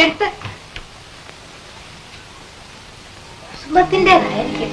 എഴുത്ത് കുസുമത്തിൻ്റെതായിരിക്കും.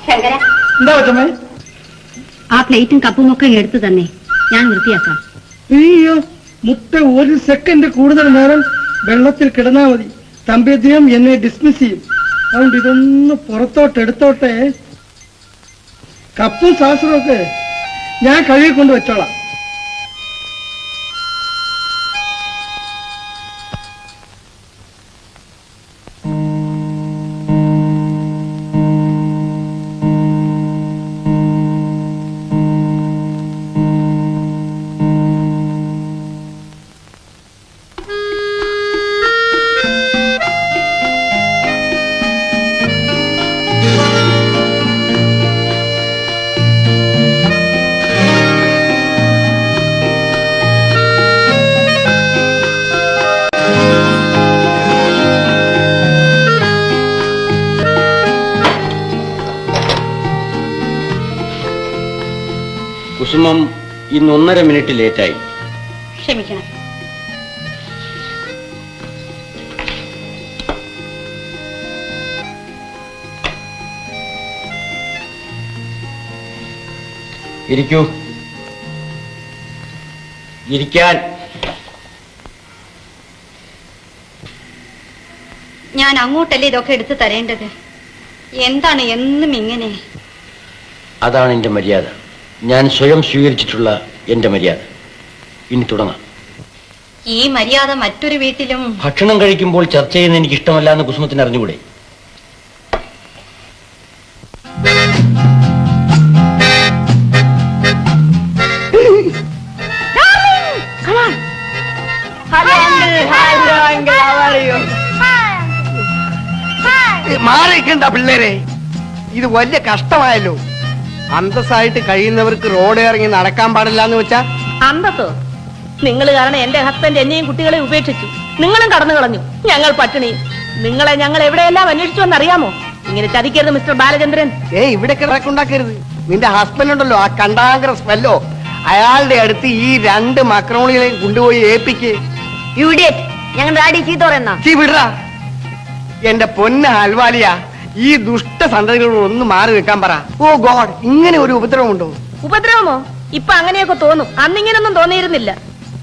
ശങ്കര, എന്താ പറ്റമേ? ആ പ്ലേറ്റും കപ്പും ഒക്കെ എടുത്തു തന്നെ, ഞാൻ വൃത്തിയാക്കാം. അയ്യോ, മുട്ട ഒരു സെക്കൻഡ് കൂടുതൽ നേരം വെള്ളത്തിൽ കിടന്നാ മതി, തമ്പി അദ്ദേഹം എന്നെ ഡിസ്മിസ് ചെയ്യും. അതുകൊണ്ട് ഇതൊന്ന് പുറത്തോട്ട് എടുത്തോട്ടെ. കപ്പും സാസറും ഒക്കെ ഞാൻ കഴുകിക്കൊണ്ട് വെച്ചോളാം. കുസുമം ഇന്ന് 1.5 മിനിറ്റ് ലേറ്റായി. ക്ഷമിക്കണം. ഇരിക്കൂ. ഇരിക്കാൻ. ഞാൻ അങ്ങോട്ടല്ലേ ഇതൊക്കെ എടുത്തു തരേണ്ടത്? എന്താണ് എന്നും ഇങ്ങനെ? അതാണ് എന്റെ മര്യാദ. ഞാൻ സ്വയം സ്വീകരിച്ചിട്ടുള്ള എന്റെ മര്യാദ. ഇനി തുടങ്ങാം. ഈ മര്യാദ മറ്റൊരു വീട്ടിലും. ഭക്ഷണം കഴിക്കുമ്പോൾ ചർച്ച ചെയ്യുന്ന എനിക്ക് ഇഷ്ടമല്ല എന്ന് കുസുമത്തിന് അറിഞ്ഞുകൂടെ? മാറിക്കണ്ട പിള്ളേരെ, ഇത് വലിയ കഷ്ടമായല്ലോ. അന്തസ്സായിട്ട് കഴിയുന്നവർക്ക് റോഡ് ഇറങ്ങി നടക്കാൻ പാടില്ല എന്ന് വെച്ചാ അന്തത്തോ? നിങ്ങൾ കാരണം എന്റെ ഹസ്ബൻഡ് എന്നെയും കുട്ടികളെ ഉപേക്ഷിച്ചു. നിങ്ങളും കടന്നു കളഞ്ഞു. ഞങ്ങൾ പട്ടിണി. നിങ്ങളെ ഞങ്ങൾ എവിടെയെല്ലാം അന്വേഷിച്ചു എന്നറിയാമോ? ഇങ്ങനെ ചതിക്കരുത് മിസ്റ്റർ ബാലചന്ദ്രൻ. ഇവിടെ കിടക്കുണ്ടാക്കരുത്. നിന്റെ ഹസ്ബൻഡ് ഉണ്ടല്ലോ, ആ കണ്ടാങ്കര സ്മെല്ലോ, അയാളുടെ അടുത്ത് ഈ 2 മക്രോണികളെയും കൊണ്ടുപോയി ഏൽപ്പിക്ക്. ഞങ്ങളുടെ ഡാഡി ചീത്ത പറയുന്ന വിടറാ. എന്റെ പൊന്ന അൽവാലിയ, ഈ ദുഷ്ട സന്തതികളോട് ഒന്ന് മാറി നിൽക്കാൻ പറ. ഓ ഗോഡ്, ഇങ്ങനെ ഒരു ഉപദ്രവമുണ്ടോ? ഉപദ്രവമോ? ഇപ്പൊ അങ്ങനെയൊക്കെ തോന്നും. അന്നിങ്ങനൊന്നും തോന്നിയിരുന്നില്ല.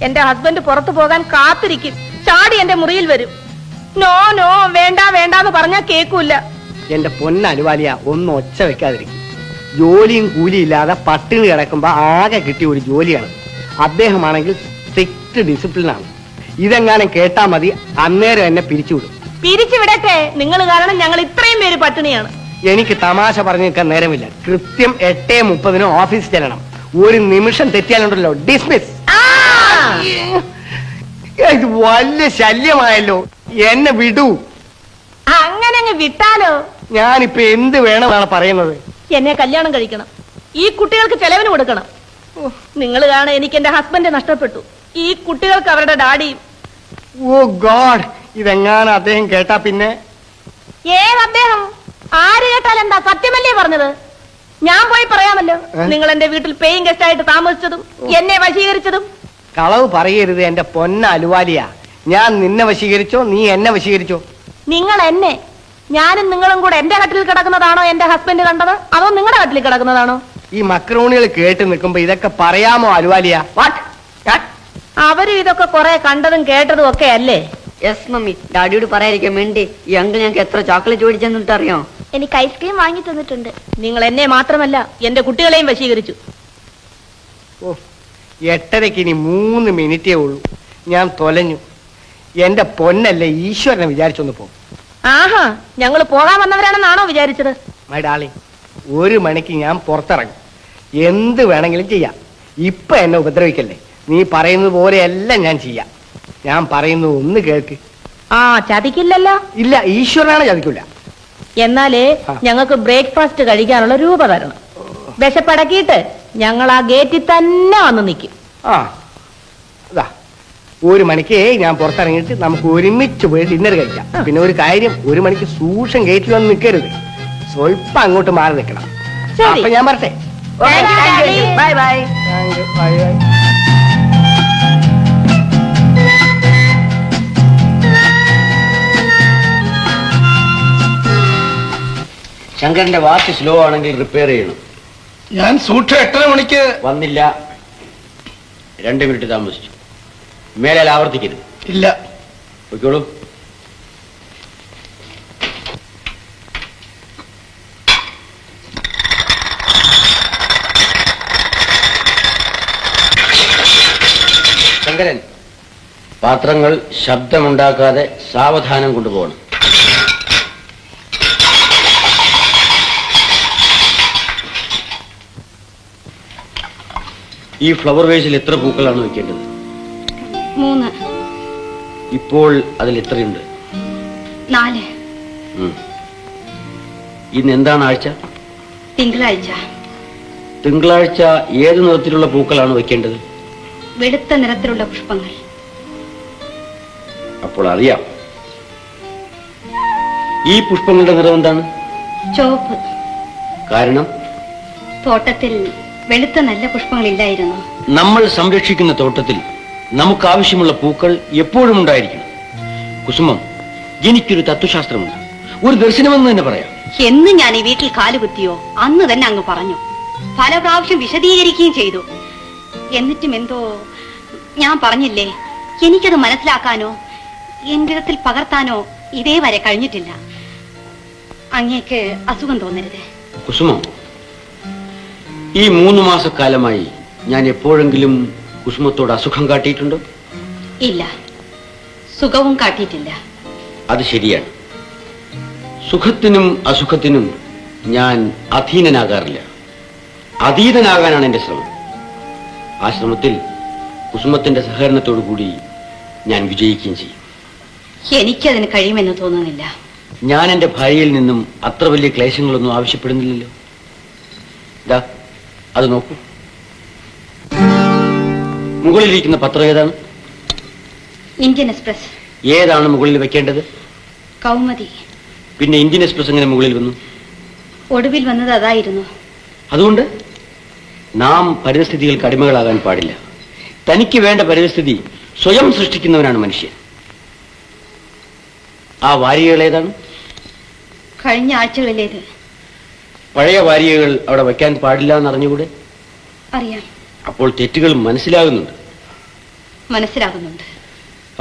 എന്റെ ഹസ്ബൻഡ് പുറത്തു പോകാൻ കാത്തിരിക്കും. ചാടി എന്റെ മുറിയിൽ വരും. നോ നോ, വേണ്ട വേണ്ടാന്ന് പറഞ്ഞാൽ കേൾക്കൂല. എന്റെ പൊന്ന അലുവാലിയ, ഒന്ന് ഒച്ച വെക്കാതിരിക്കും. ജോലിയും കൂലിയില്ലാതെ പട്ടിണി കിടക്കുമ്പോ ആകെ കിട്ടിയ ഒരു ജോലിയാണ്. അദ്ദേഹമാണെങ്കിൽ സ്ട്രിക്റ്റ് ഡിസിപ്ലിനാണ്. ഇതെങ്ങാനും കേട്ടാ മതി, അന്നേരം എന്നെ പിരിച്ചുവിടും. പിരിച്ചുവിടട്ടെ. നിങ്ങൾ കാരണം ഞങ്ങൾ ഇത്രയും പേര് പട്ടിണിയാണ്. എനിക്ക് തമാശ പറഞ്ഞു നിൽക്കാൻ നേരമില്ല. കൃത്യം 8:30 ഓഫീസ് ചെല്ലണം. ഒരു നിമിഷം തെറ്റിയാലുണ്ടല്ലോ ഡിസ്മിസ്. ഇത് വലിയ ശല്യമായല്ലോ. എന്നെ വിടൂ. അങ്ങനെ അങ്ങ് വിട്ടാലോ? ഞാനിപ്പോ എന്ത് വേണമെന്നാണ് പറയുന്നത്? എന്നെ കല്യാണം കഴിക്കണം. ഈ കുട്ടികൾക്ക് ചെലവിന് കൊടുക്കണം. നിങ്ങൾ കാണാൻ എനിക്ക് എന്റെ ഹസ്ബൻഡ് നഷ്ടപ്പെട്ടു. ഈ കുട്ടികൾക്ക് അവരുടെ ഡാഡിയും. ഓ ഗോഡ്, ഇതെങ്ങാനും അദ്ദേഹം കേട്ടാ പിന്നെ? ഏത് അദ്ദേഹം? ആര് കേട്ടാൽ എന്താ? സത്യമല്ലേ പറഞ്ഞത്? ഞാൻ പോയി പറയാമല്ലോ. നിങ്ങൾ എന്റെ വീട്ടിൽ പേയിങ് ഗസ്റ്റ് ആയിട്ട് താമസിച്ചതും എന്നെ വശീകരിച്ചതും. കളവ് പറയരുത് എന്റെ പൊന്ന അലുവാലിയ. ഞാൻ നിന്നെ വശീകരിച്ചോ, നീ എന്നെ വശീകരിച്ചോ? നിങ്ങൾ എന്നെ. ഞാനും നിങ്ങളും കൂടെ എന്റെ കട്ടിൽ കിടക്കുന്നതാണോ എന്റെ ഹസ്ബൻഡ് കണ്ടത്, അതോ നിങ്ങളുടെ കട്ടിൽ കിടക്കുന്നതാണോ? ഈ മക്രോണികൾ കേട്ട് നിൽക്കുമ്പോ ഇതൊക്കെ പറയാമോ അലുവാലിയ? അവരും ഇതൊക്കെ കുറെ കണ്ടതും കേട്ടതും ഒക്കെ അല്ലേ? യെസ് മമ്മി, ഡാഡിയോട് പറയാതിരിക്കാൻ വേണ്ടി ഈ അങ്കിൾ ഞങ്ങൾക്ക് എത്ര ചോക്ലേറ്റ് മേടിച്ചെന്നിട്ട് അറിയോ? എനിക്ക് ഐസ്ക്രീം വാങ്ങി തന്നിട്ടുണ്ട്. നിങ്ങൾ എന്നെ മാത്രമല്ല എന്റെ കുട്ടികളെയും വശീകരിച്ചു. ഓ, 8:30 ഇനി 3 മിനിറ്റേ ഉള്ളൂ. ഞാൻ തൊലഞ്ഞു. എന്റെ പൊന്നല്ലേ, ഈശ്വരനെ വിചാരിച്ചൊന്ന് പോകും. ആഹാ, ഞങ്ങൾ പോകാൻ വന്നവരാണെന്നാണോ വിചാരിച്ചത്? മൈ ഡാർലിംഗ്, 1 മണിക്ക് ഞാൻ പുറത്തിറങ്ങും. എന്ത് വേണമെങ്കിലും ചെയ്യാം. ഇപ്പൊ എന്നെ ഉപദ്രവിക്കല്ലേ. നീ പറയുന്നത് പോലെയല്ല ഞാൻ ചെയ്യാം. ഞാൻ പറയുന്നത് ഒന്ന് കേൾക്ക്. ആ, ചതിക്കില്ലല്ലോ? ഇല്ല, ഈശ്വരനാണ് ചതിക്കില്ല. എന്നാലേ ഞങ്ങൾക്ക് ബ്രേക്ക്ഫാസ്റ്റ് കഴിക്കാനുള്ള രൂപ തരണം. വിശപ്പടക്കിയിട്ട് ഞങ്ങൾ ആ ഗേറ്റിൽ തന്നെ വന്ന് നിൽക്കും. ആ, അതാ 1 മണിക്ക് ഞാൻ പുറത്തിറങ്ങിയിട്ട് നമുക്ക് ഒരുമിച്ച് പോയി ഡിന്നർ കഴിക്കാം. പിന്നെ ഒരു കാര്യം, 1 മണിക്ക് സൂക്ഷം ഗേറ്റിൽ വന്ന് നിൽക്കരുത്, സ്വല്പം അങ്ങോട്ട് മാറി നിൽക്കണം. ശരി. അപ്പൊ ഞാൻ പറട്ടെ. Thank you, Daddy. Bye bye. Bye bye. ശങ്കരന്റെ വാച്ച് സ്ലോ ആണെങ്കിൽ റിപ്പയർ ചെയ്യണം. ഞാൻ സൂക്ഷം 8:30 മണിക്ക് വന്നില്ല, 2 മിനിറ്റ് താമസിച്ചു. മേലാൽ ആവർത്തിക്കരുത്. ഇല്ല. പൊയ്ക്കോളൂ. ശങ്കരൻ, പാത്രങ്ങൾ ശബ്ദമുണ്ടാക്കാതെ സാവധാനം കൊണ്ടുപോകണം. ഈ ഫ്ലവർ വേസിൽ എത്ര പൂക്കളാണ് വെക്കേണ്ടത്? 3, ഇപ്പോൾ അതിൽ എത്രയുണ്ട്? 4. ഇന്ന് എന്താണ് ആഴ്ച? തിങ്കളാഴ്ച. തിങ്കളാഴ്ച ഏത് നിറത്തിലുള്ള പൂക്കളാണ് വെക്കേണ്ടത്? വെളുത്ത നിറത്തിലുള്ള പുഷ്പങ്ങൾ. അപ്പോൾ അറിയാം. ഈ പുഷ്പങ്ങളുടെ നിറം എന്താണ്? ചുവപ്പ്. കാരണം തോട്ടത്തിൽ വെളുത്ത നല്ല പുഷ്പങ്ങളില്ലായിരുന്നു. നമ്മൾ സംരക്ഷിക്കുന്ന തോട്ടത്തിൽ നമുക്ക് ആവശ്യമുള്ള പൂക്കൾ എപ്പോഴും ഉണ്ടായിരിക്കണം. കുസുമം, എനിക്കൊരു തത്വശാസ്ത്രമുണ്ട്, ഒരു ദർശനമെന്ന് തന്നെ പറയാം. എന്ന് ഞാൻ ഈ വീട്ടിൽ കാലുകുത്തിയോ അന്ന് തന്നെ അങ്ങ് പറഞ്ഞു. പല പ്രാവശ്യം വിശദീകരിക്കുകയും ചെയ്തു. എന്നിട്ടും എന്തോ ഞാൻ പറഞ്ഞില്ലേ, എനിക്കത് മനസ്സിലാക്കാനോ എന്റെ വിധത്തിൽ പകർത്താനോ ഇതേ വരെ കഴിഞ്ഞിട്ടില്ല. അങ്ങേക്ക് അസുഖം തോന്നരുത്. കുസുമം, ഈ 3 മാസക്കാലമായി ഞാൻ എപ്പോഴെങ്കിലും കുസുമത്തോട് അസുഖം കാട്ടിയിട്ടുണ്ടോ? ഇല്ല, സുഖവും കാട്ടിയിട്ടില്ല. അത് ശരിയാണ്. സുഖത്തിനും അസുഖത്തിനും ഞാൻ അധീനനാകാറില്ല, അതീതനാകാനാണ് എന്റെ ശ്രമം. ആ ശ്രമത്തിൽ കുസുമത്തിന്റെ സഹകരണത്തോടു കൂടി ഞാൻ വിജയിക്കുകയും ചെയ്യും. എനിക്കതിന് കഴിയുമെന്ന് തോന്നുന്നില്ല. ഞാൻ എന്റെ ഭാര്യയിൽ നിന്നും അത്ര വലിയ ക്ലേശങ്ങളൊന്നും ആവശ്യപ്പെടുന്നില്ലല്ലോ. ദാ അത് നോക്കൂ. മുകളിലിരിക്കുന്ന പത്രം ഏതാണ്? Indian express. ഏതാണ് മുകളിൽ വെക്കേണ്ടത്? കൗമുദി. പിന്നെ ഇന്ത്യൻ എക്സ്പ്രസ് എങ്ങനെ മുകളിൽ വന്നു? ഒടുവിൽ വന്നത് അതായിരുന്നു. അതുകൊണ്ട് നാം പരിസ്ഥിതികൾക്ക് അടിമകളാകാൻ പാടില്ല. തനിക്ക് വേണ്ട പരിസ്ഥിതി സ്വയം സൃഷ്ടിക്കുന്നവനാണ് മനുഷ്യൻ. ആ വാരികകൾ ഏതാണ്? കഴിഞ്ഞ ആഴ്ചകളിലേത്. പഴയ വാരികകൾ അവിടെ വയ്ക്കാൻ പാടില്ല എന്ന് അറിഞ്ഞുകൂടെ? അറിയാം. അപ്പോൾ തെറ്റുകൾ മനസ്സിലാകുന്നുണ്ട്. മനസ്സിലാകുന്നുണ്ട്.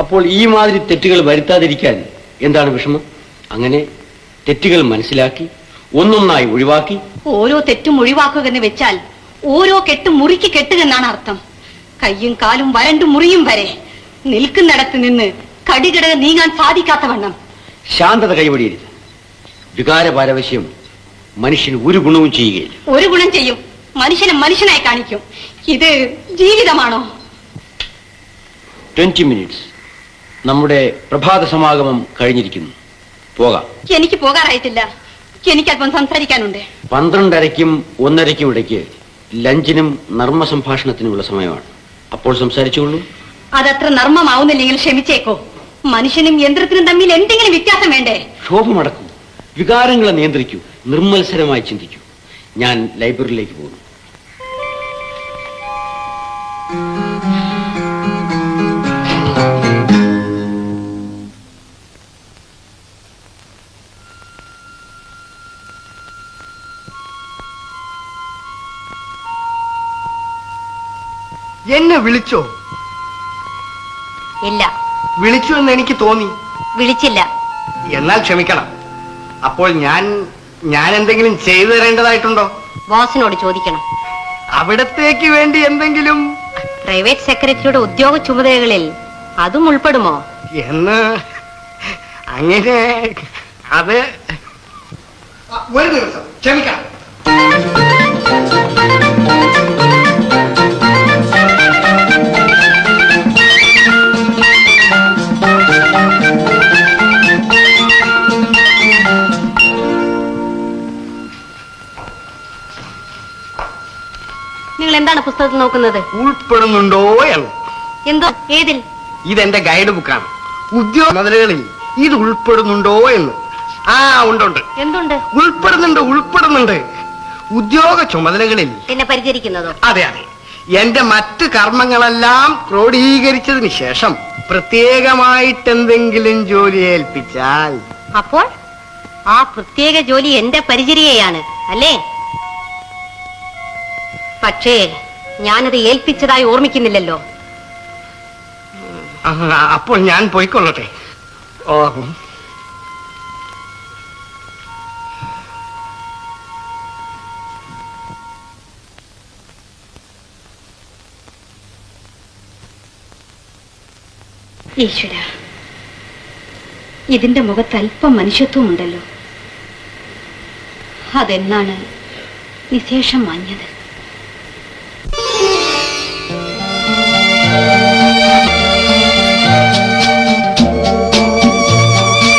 അപ്പോൾ ഈ മാതിരി തെറ്റുകൾ വരുത്താതിരിക്കാൻ എന്താണ് വിഷമം? അങ്ങനെ തെറ്റുകൾ മനസ്സിലാക്കി ഒന്നൊന്നായി ഒഴിവാക്കി ഓരോ തെറ്റും ഒഴിവാക്കുക എന്ന് വെച്ചാൽ ഓരോ കെട്ടും മുറിക്ക് കെട്ടുക എന്നാണ് അർത്ഥം. കയ്യും കാലും വരണ്ടു മുറിയും വരെ നിൽക്കുന്നിടത്ത് നിന്ന് കടികിടക നീങ്ങാൻ സാധിക്കാത്ത വണ്ണം. ശാന്തത കൈവടിയരുത്. വികാരപാരവശ്യം മനുഷ്യന് ഒരു ഗുണവും ചെയ്യുകയില്ല. ഒരു ഗുണം ചെയ്യും, മനുഷ്യനെ മനുഷ്യനായി കാണിക്കും. ഇത് ജീവിതമാണോ? 20 മിനിറ്റ്സ്. നമ്മുടെ പ്രഭാത സമാഗമം കഴിഞ്ഞിരിക്കുന്നു. പോകാം. എനിക്ക് പോകാറായിട്ടില്ല. എനിക്കല്പം സംസാരിക്കാനുണ്ട്. 12:30-ക്കും 1:30-ക്കും ഇടയ്ക്ക് ലഞ്ചിനും നർമ്മ സംഭാഷണത്തിനുമുള്ള സമയമാണ്. അപ്പോൾ സംസാരിച്ചുകൊള്ളൂ. അതത്ര നർമ്മമാവുന്നില്ലെങ്കിൽ ക്ഷമിച്ചേക്കോ. മനുഷ്യനും യന്ത്രത്തിനും തമ്മിൽ എന്തെങ്കിലും വ്യത്യാസം വേണ്ടേ? ക്ഷോഭമടക്കൂ, വികാരങ്ങളെ നിയന്ത്രിക്കൂ, നിർമ്മത്സരമായി ചിന്തിക്കൂ. ഞാൻ ലൈബ്രറിയിലേക്ക് പോകുന്നു. എന്നെ വിളിച്ചോ? ഇല്ല. വിളിച്ചു എന്ന് എനിക്ക് തോന്നി. വിളിച്ചില്ല. എന്നാൽ ക്ഷമിക്കണം. അപ്പോൾ ഞാൻ എന്തെങ്കിലും ചെയ്തു തരേണ്ടതായിട്ടുണ്ടോ? ബോസിനോട് ചോദിക്കണം. അവിടത്തേക്ക് വേണ്ടി എന്തെങ്കിലും? പ്രൈവറ്റ് സെക്രട്ടറിയുടെ ഉദ്യോഗ ചുമതലകളിൽ അതും ഉൾപ്പെടുമോ? എന്ന് അങ്ങനെ അത് ഒരു ദിവസം ക്ഷമിക്കണം. നിങ്ങൾ എന്താണ് പുസ്തകത്തിൽ നോക്കുന്നത്? ഉൾപ്പെടുന്നുണ്ടോ എന്ന്. എന്തോ? ഏതിൽ? ഇതെന്റെ ഗൈഡ് ബുക്കാണ്. ഉദ്യോഗ ചുമതലകളിൽ ഇത് ഉൾപ്പെടുന്നുണ്ടോ എന്ന്. ആ ഉണ്ട്. എന്തുണ്ട്? ഉൾപ്പെടുന്നുണ്ട്. ഉദ്യോഗ ചുമതലകളിൽ എന്നെ പരിചരിക്കുന്നതോ? അതെ. എന്റെ മറ്റ് കർമ്മങ്ങളെല്ലാം ക്രോഡീകരിച്ചതിന് ശേഷം പ്രത്യേകമായിട്ട് എന്തെങ്കിലും ജോലി ഏൽപ്പിച്ചാൽ അപ്പോൾ ആ പ്രത്യേക ജോലി എന്റെ പരിചര്യയാണ് അല്ലേ? പക്ഷേ ഞാനത് ഏൽപ്പിച്ചതായി ഓർമ്മിക്കുന്നില്ലല്ലോ. അപ്പോൾ ഞാൻ പോയിക്കൊള്ളട്ടെ. ഈശ്വര, ഇതിന്റെ മുഖത്ത് അല്പം മനുഷ്യത്വമുണ്ടല്ലോ. അതെന്നാണ് നിശേഷം മാഞ്ഞത്?